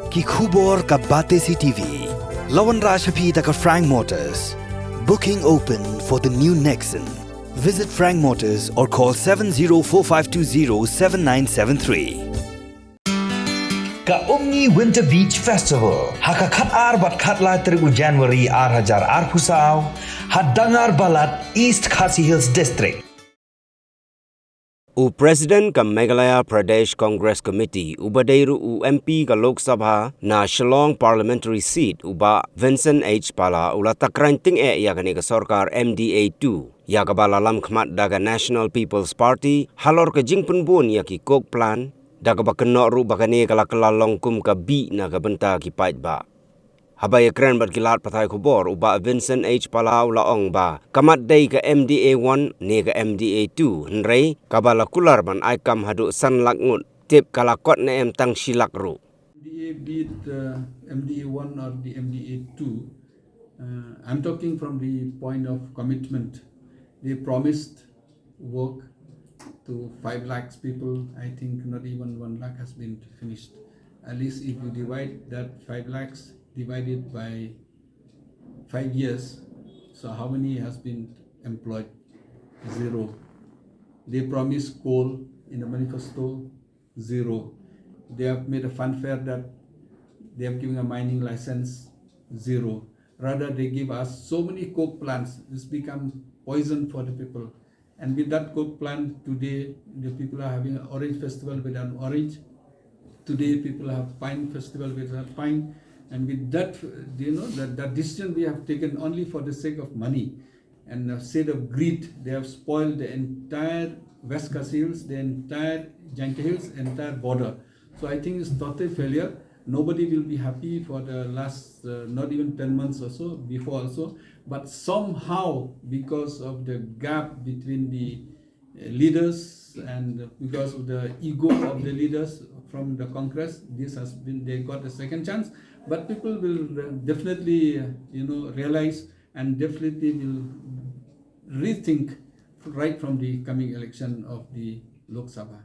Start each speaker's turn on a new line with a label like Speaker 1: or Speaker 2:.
Speaker 1: ki khubor ka bate si TV. Lawan Rashaphi taka Frank Motors. Booking open for the new Nexon. Visit Frank Motors or call 7045207973.
Speaker 2: Ka Omni Winter Beach Festival. Haka khat ar bat khat la terigu January ar hajar ar pusau. Hadangar balat East Khasi Hills District.
Speaker 3: President ka Meghalaya Pradesh Congress Committee ubadeiru MP ka Lok Sabha na Shillong Parliamentary Seat uba Vincent H. Pala ula takranting yakani ka Sarkar MDA2 yakabala lam khmat daga National People's Party halor ka Jingbun yaki kok plan daga bakeno ru bakane kala longkum ka bi na ka benta ki Paidbah. Habay kren bat kilat patay kubor uba Vincent H. Palau laong ba kamat day ka MDA1 ni ka MDA2 nrei kabala kular man ay kam hadu san lakngut tip kalakot na tang silak ru.
Speaker 4: MDA be it MDA1 or the MDA2, I'm talking from the point of commitment. They promised work to 5 lakhs people. I think not even 1 lakh has been finished. At least if you divide that 5 lakhs divided by 5 years, so how many has been employed? 0. They promised coal in the manifesto, 0. They have made a funfair that they have given a mining license, 0. Rather, they give us so many coke plants. It's become poison for the people. And with that coke plant, today the people are having an orange festival without orange. Today people have pine festival without pine. And with that, that decision we have taken only for the sake of money and sake of greed. They have spoiled the entire West Khasi Hills, the entire Janka Hills, entire border. So I think it's total failure. Nobody will be happy for the last, not even 10 months or so, before also. But somehow, because of the gap between the leaders and because of the ego of the leaders from the Congress, this has been, they got a second chance. But people will definitely, realize and definitely will rethink right from the coming election of the Lok Sabha.